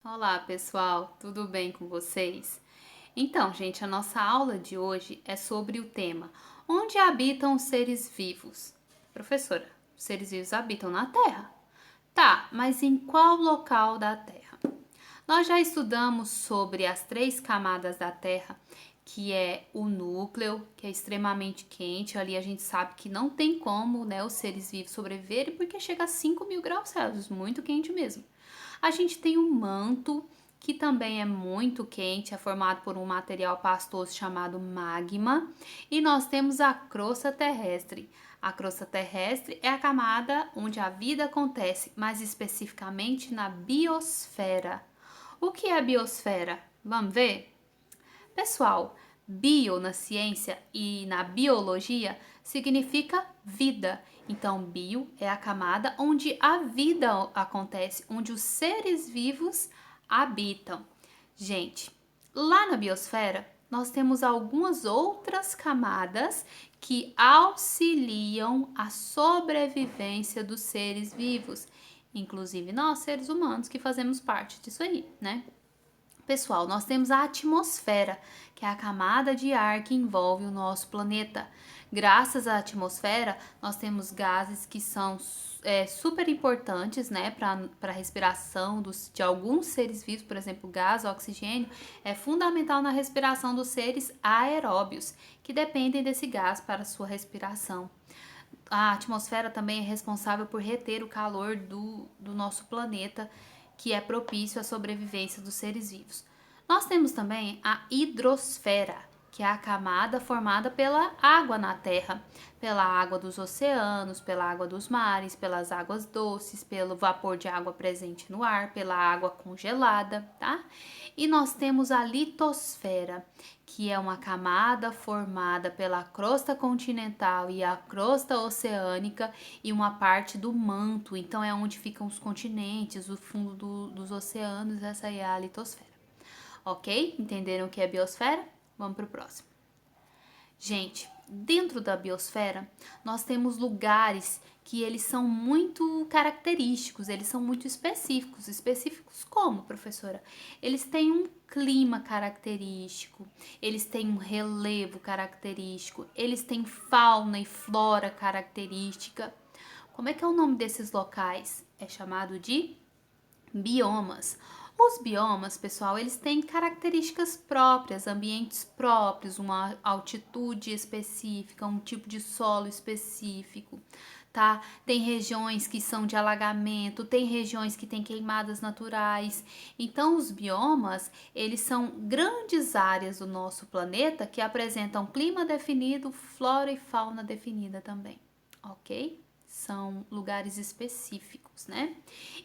Olá, pessoal, tudo bem com vocês? Então, gente, a nossa aula de hoje é sobre o tema Onde habitam os seres vivos? Professora, os seres vivos habitam na Terra. Tá, mas em qual local da Terra? Nós já estudamos sobre as três camadas da Terra, que é o núcleo, que é extremamente quente. Ali a gente sabe que não tem como, né, os seres vivos sobreviverem porque chega a 5.000 graus Celsius, muito quente mesmo. A gente tem o manto, que também é muito quente, é formado por um material pastoso chamado magma, e nós temos a crosta terrestre. A crosta terrestre é a camada onde a vida acontece, mais especificamente na biosfera. O que é a biosfera? Vamos ver? Pessoal, bio na ciência e na biologia significa vida. Então, bio é a camada onde a vida acontece, onde os seres vivos habitam. Gente, lá na biosfera, nós temos algumas outras camadas que auxiliam a sobrevivência dos seres vivos, inclusive nós, seres humanos, que fazemos parte disso aí, né? Pessoal, nós temos a atmosfera, que é a camada de ar que envolve o nosso planeta. Graças à atmosfera, nós temos gases que são super importantes, né, para a respiração de alguns seres vivos, por exemplo, gás, oxigênio, é fundamental na respiração dos seres aeróbios, que dependem desse gás para sua respiração. A atmosfera também é responsável por reter o calor do nosso planeta, que é propício à sobrevivência dos seres vivos. Nós temos também a hidrosfera, que é a camada formada pela água na Terra, pela água dos oceanos, pela água dos mares, pelas águas doces, pelo vapor de água presente no ar, pela água congelada, tá? E nós temos a litosfera, que é uma camada formada pela crosta continental e a crosta oceânica e uma parte do manto. Então é onde ficam os continentes, o fundo dos oceanos, essa é a litosfera. Ok? Entenderam o que é biosfera? Vamos para o próximo. Gente, dentro da biosfera, nós temos lugares que eles são muito característicos, eles são muito específicos. Específicos como, professora? Eles têm um clima característico, eles têm um relevo característico, eles têm fauna e flora característica. Como é que é o nome desses locais? É chamado de biomas. Os biomas, pessoal, eles têm características próprias, ambientes próprios, uma altitude específica, um tipo de solo específico, tá? Tem regiões que são de alagamento, tem regiões que têm queimadas naturais. Então, os biomas, eles são grandes áreas do nosso planeta que apresentam clima definido, flora e fauna definida também, ok? São lugares específicos, né?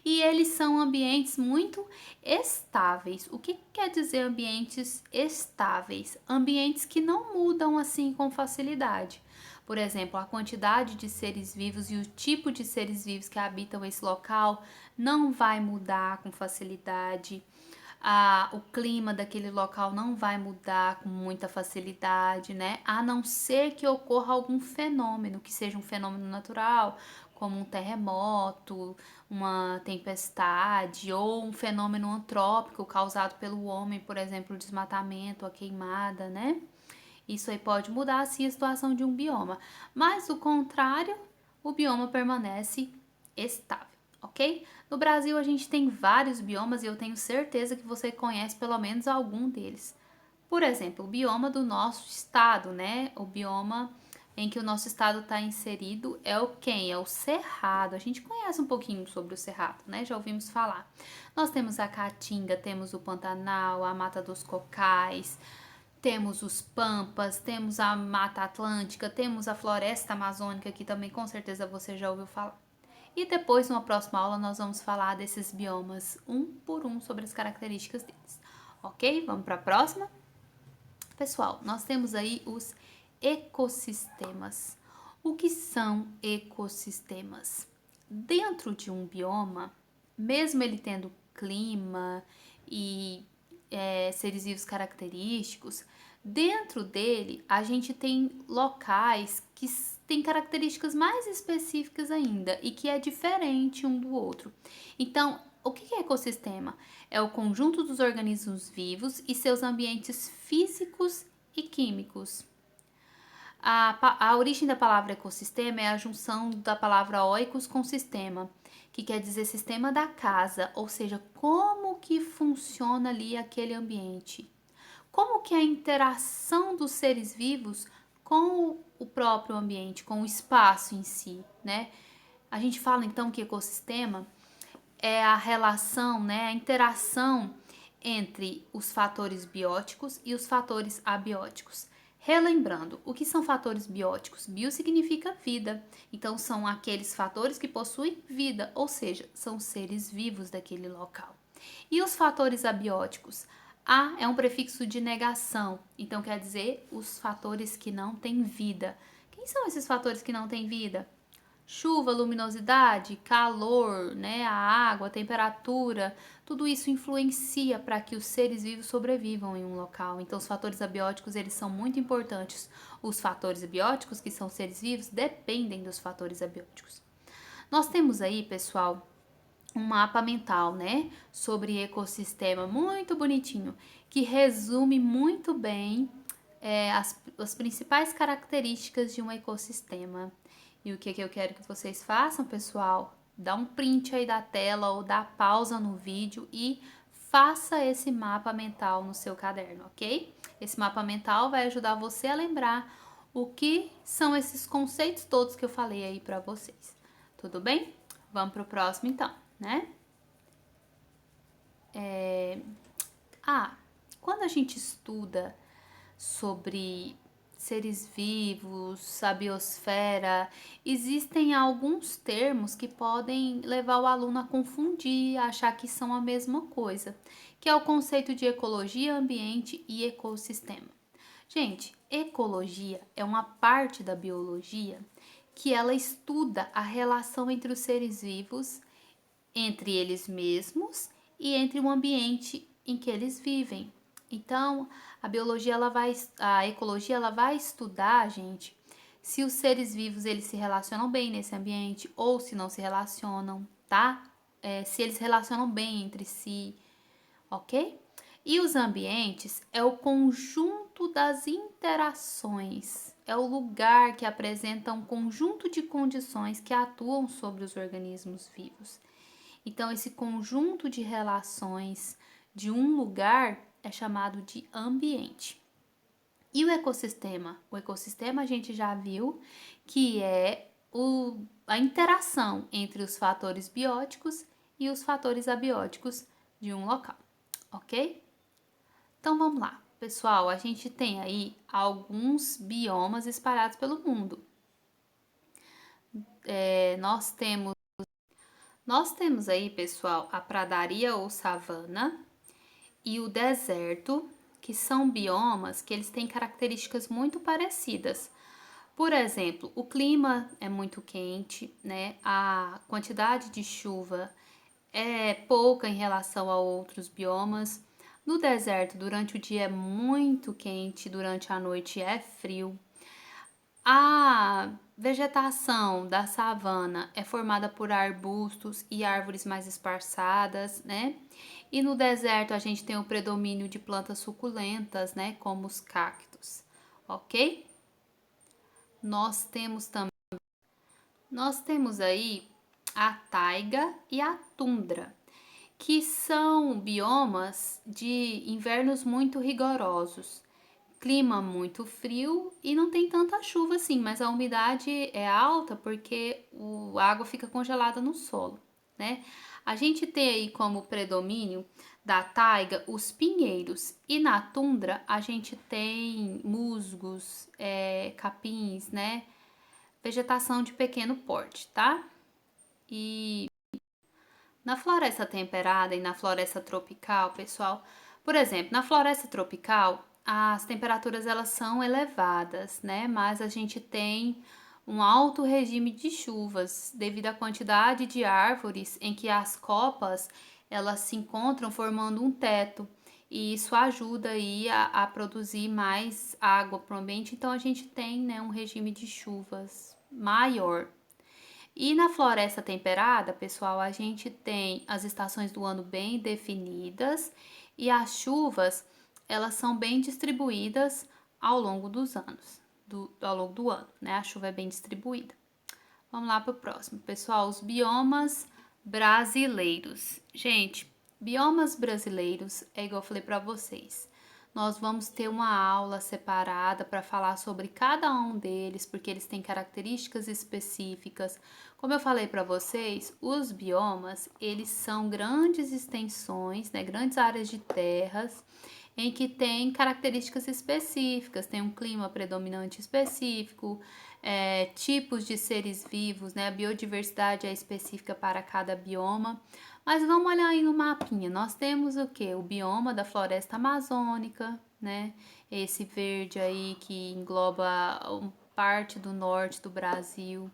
E eles são ambientes muito estáveis. O que quer dizer ambientes estáveis? Ambientes que não mudam assim com facilidade. Por exemplo, a quantidade de seres vivos e o tipo de seres vivos que habitam esse local não vai mudar com facilidade. O clima daquele local não vai mudar com muita facilidade, né? A não ser que ocorra algum fenômeno, que seja um fenômeno natural, como um terremoto, uma tempestade ou um fenômeno antrópico causado pelo homem, por exemplo, o desmatamento, a queimada, né? Isso aí pode mudar assim a situação de um bioma, mas do contrário, o bioma permanece estável, ok? No Brasil a gente tem vários biomas e eu tenho certeza que você conhece pelo menos algum deles. Por exemplo, o bioma do nosso estado, né? O bioma em que o nosso estado está inserido é o quem? É o Cerrado. A gente conhece um pouquinho sobre o Cerrado, né? Já ouvimos falar. Nós temos a Caatinga, temos o Pantanal, a Mata dos Cocais, temos os Pampas, temos a Mata Atlântica, temos a Floresta Amazônica, que também com certeza você já ouviu falar. E depois, numa próxima aula, nós vamos falar desses biomas um por um sobre as características deles. Ok? Vamos para a próxima? Pessoal, nós temos aí os ecossistemas. O que são ecossistemas? Dentro de um bioma, mesmo ele tendo clima e seres vivos característicos, dentro dele a gente tem locais que têm características mais específicas ainda e que é diferente um do outro. Então, O que é ecossistema? É o conjunto dos organismos vivos e seus ambientes físicos e químicos. A origem da palavra ecossistema é a junção da palavra oikos com sistema, que quer dizer sistema da casa, ou seja, como que funciona ali aquele ambiente. Como que é a interação dos seres vivos com o próprio ambiente, com o espaço em si, né? A gente fala então que ecossistema é a relação, né, a interação entre os fatores bióticos e os fatores abióticos. Relembrando, o que são fatores bióticos? Bio significa vida, então são aqueles fatores que possuem vida, ou seja, são seres vivos daquele local. E os fatores abióticos? A é um prefixo de negação, então quer dizer os fatores que não têm vida. Quem são esses fatores que não têm vida? Chuva, luminosidade, calor, né, a água, a temperatura, tudo isso influencia para que os seres vivos sobrevivam em um local. Então, os fatores abióticos, eles são muito importantes. Os fatores bióticos, que são seres vivos, dependem dos fatores abióticos. Nós temos aí, pessoal, um mapa mental, né, sobre ecossistema muito bonitinho, que resume muito bem as principais características de um ecossistema. E o que eu quero que vocês façam, pessoal? Dá um print aí da tela ou dá pausa no vídeo e faça esse mapa mental no seu caderno, ok? Esse mapa mental vai ajudar você a lembrar o que são esses conceitos todos que eu falei aí para vocês. Tudo bem? Vamos para o próximo então, né? Quando a gente estuda sobre seres vivos, a biosfera, existem alguns termos que podem levar o aluno a confundir, a achar que são a mesma coisa, que é o conceito de ecologia, ambiente e ecossistema. Gente, ecologia é uma parte da biologia que ela estuda a relação entre os seres vivos, entre eles mesmos e entre o ambiente em que eles vivem. Então, a ecologia ela vai estudar, gente, se os seres vivos eles se relacionam bem nesse ambiente ou se não se relacionam, tá? Se eles se relacionam bem entre si, ok? E os ambientes é o conjunto das interações, é o lugar que apresenta um conjunto de condições que atuam sobre os organismos vivos. Então, esse conjunto de relações de um lugar é chamado de ambiente. E o ecossistema? O ecossistema a gente já viu que é a interação entre os fatores bióticos e os fatores abióticos de um local, ok? Então vamos lá, pessoal, a gente tem aí alguns biomas espalhados pelo mundo. Nós temos aí, pessoal, a pradaria ou savana e o deserto, que são biomas que eles têm características muito parecidas. Por exemplo, o clima é muito quente, né? A quantidade de chuva é pouca em relação a outros biomas. No deserto, durante o dia é muito quente, durante a noite é frio. A vegetação da savana é formada por arbustos e árvores mais esparçadas, né? E no deserto a gente tem o predomínio de plantas suculentas, né? Como os cactos, ok? Nós temos também, nós temos aí a taiga e a tundra, que são biomas de invernos muito rigorosos. Clima muito frio e não tem tanta chuva assim, mas a umidade é alta porque a água fica congelada no solo, né? A gente tem aí como predomínio da taiga os pinheiros e na tundra a gente tem musgos, capins, né? Vegetação de pequeno porte, tá? E na floresta temperada e na floresta tropical, pessoal, por exemplo, na floresta tropical, as temperaturas elas são elevadas, né? Mas a gente tem um alto regime de chuvas devido à quantidade de árvores em que as copas elas se encontram formando um teto. E isso ajuda aí a produzir mais água para o ambiente, então a gente tem, né, um regime de chuvas maior. E na floresta temperada, pessoal, a gente tem as estações do ano bem definidas e as chuvas, elas são bem distribuídas ao longo dos anos, ao longo do ano, né? A chuva é bem distribuída. Vamos lá para o próximo, pessoal, os biomas brasileiros. Gente, biomas brasileiros é igual eu falei para vocês. Nós vamos ter uma aula separada para falar sobre cada um deles, porque eles têm características específicas. Como eu falei para vocês, os biomas, eles são grandes extensões, né, grandes áreas de terras em que tem características específicas, tem um clima predominante específico, tipos de seres vivos, né? A biodiversidade é específica para cada bioma. Mas vamos olhar aí no mapinha. Nós temos o que? O bioma da floresta amazônica, né? Esse verde aí que engloba parte do norte do Brasil.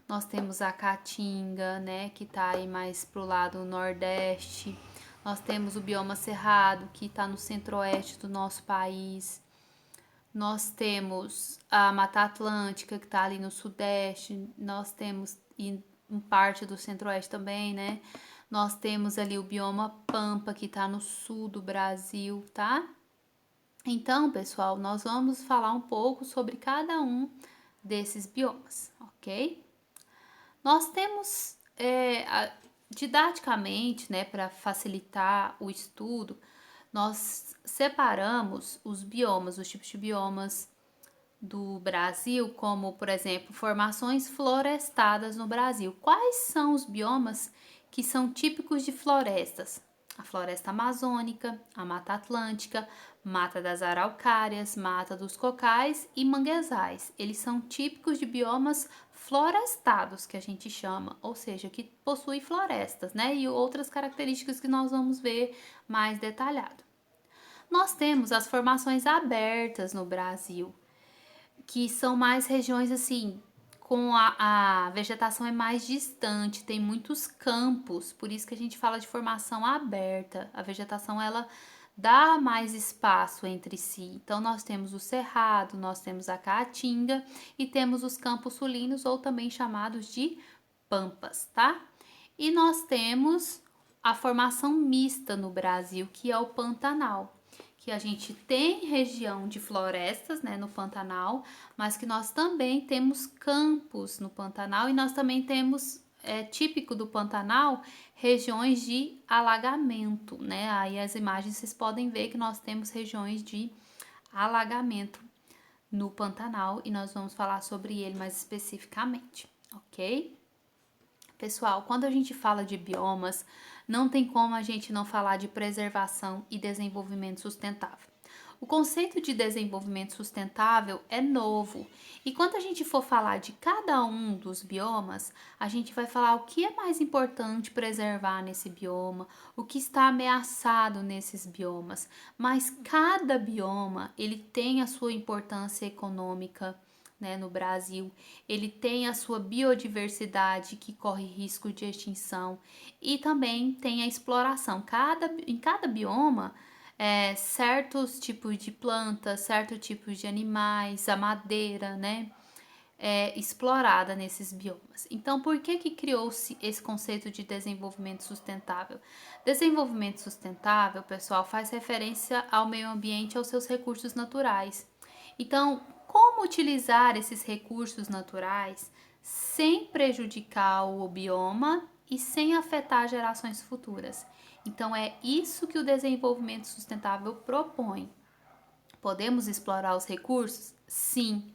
Nós temos a Caatinga, né? Que tá aí mais pro lado nordeste. Nós temos o bioma cerrado, que está no centro-oeste do nosso país. Nós temos a Mata Atlântica, que está ali no sudeste. Nós temos em parte do centro-oeste também, né? Nós temos ali o bioma Pampa, que está no sul do Brasil, tá? Então, pessoal, nós vamos falar um pouco sobre cada um desses biomas, ok? Nós temos, didaticamente, né, para facilitar o estudo, nós separamos os biomas, os tipos de biomas do Brasil, como, por exemplo, formações florestadas no Brasil. Quais são os biomas que são típicos de florestas? A floresta amazônica, a Mata Atlântica, Mata das Araucárias, Mata dos Cocais e manguezais. Eles são típicos de biomas florestados, que a gente chama, ou seja, que possuem florestas, né? E outras características que nós vamos ver mais detalhado. Nós temos as formações abertas no Brasil, que são mais regiões assim, com a vegetação é mais distante, tem muitos campos, por isso que a gente fala de formação aberta. A vegetação ela dá mais espaço entre si. Então nós temos o cerrado, nós temos a caatinga e temos os campos sulinos ou também chamados de pampas, tá? E nós temos a formação mista no Brasil, que é o Pantanal, que a gente tem região de florestas, né, no Pantanal, mas que nós também temos campos no Pantanal e nós também temos, típico do Pantanal, regiões de alagamento, né? Aí as imagens vocês podem ver que nós temos regiões de alagamento no Pantanal e nós vamos falar sobre ele mais especificamente, ok? Pessoal, quando a gente fala de biomas, não tem como a gente não falar de preservação e desenvolvimento sustentável. O conceito de desenvolvimento sustentável é novo e quando a gente for falar de cada um dos biomas, a gente vai falar o que é mais importante preservar nesse bioma, o que está ameaçado nesses biomas, mas cada bioma ele tem a sua importância econômica, né, no Brasil, ele tem a sua biodiversidade que corre risco de extinção e também tem a exploração. Em cada bioma, certos tipos de plantas, certos tipos de animais, a madeira, né, é explorada nesses biomas. Então, por que que criou-se esse conceito de desenvolvimento sustentável? Desenvolvimento sustentável, pessoal, faz referência ao meio ambiente e aos seus recursos naturais. Então, como utilizar esses recursos naturais sem prejudicar o bioma e sem afetar gerações futuras? Então, é isso que o desenvolvimento sustentável propõe. Podemos explorar os recursos? Sim.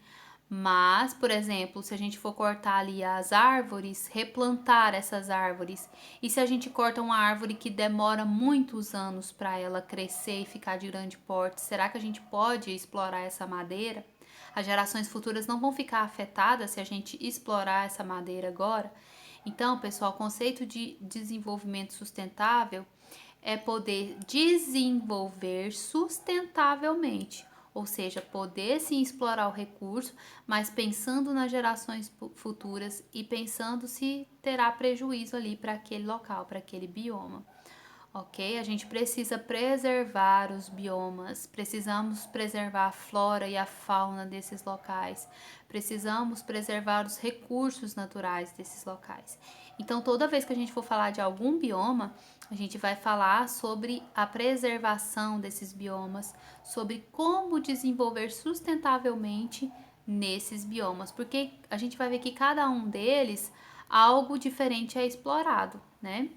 Mas, por exemplo, se a gente for cortar ali as árvores, replantar essas árvores, e se a gente corta uma árvore que demora muitos anos para ela crescer e ficar de grande porte, será que a gente pode explorar essa madeira? As gerações futuras não vão ficar afetadas se a gente explorar essa madeira agora? Então, pessoal, o conceito de desenvolvimento sustentável é poder desenvolver sustentavelmente, ou seja, poder sim explorar o recurso, mas pensando nas gerações futuras e pensando se terá prejuízo ali para aquele local, para aquele bioma. ok? A gente precisa preservar os biomas, precisamos preservar a flora e a fauna desses locais, precisamos preservar os recursos naturais desses locais. Então, toda vez que a gente for falar de algum bioma, a gente vai falar sobre a preservação desses biomas, sobre como desenvolver sustentavelmente nesses biomas, porque a gente vai ver que cada um deles algo diferente é explorado, né?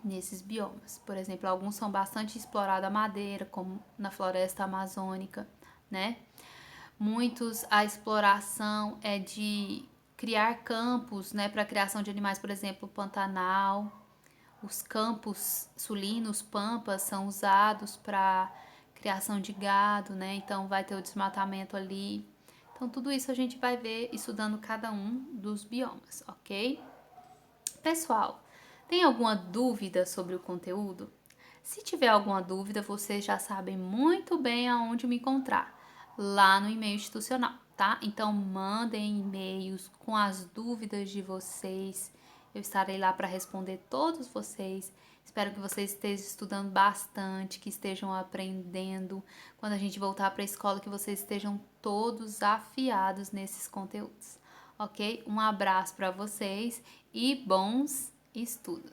Nesses biomas. Por exemplo, alguns são bastante explorados a madeira, como na floresta amazônica, né? Muitos a exploração é de criar campos, né, para a criação de animais, por exemplo, Pantanal. Os campos sulinos, pampas, são usados para criação de gado, né? Então vai ter o desmatamento ali. Então tudo isso a gente vai ver estudando cada um dos biomas, ok? Pessoal, tem alguma dúvida sobre o conteúdo? Se tiver alguma dúvida, vocês já sabem muito bem aonde me encontrar, lá no e-mail institucional, tá? Então mandem e-mails com as dúvidas de vocês. Eu estarei lá para responder todos vocês. Espero que vocês estejam estudando bastante, que estejam aprendendo. Quando a gente voltar para a escola, que vocês estejam todos afiados nesses conteúdos, ok? Um abraço para vocês e bons estudos!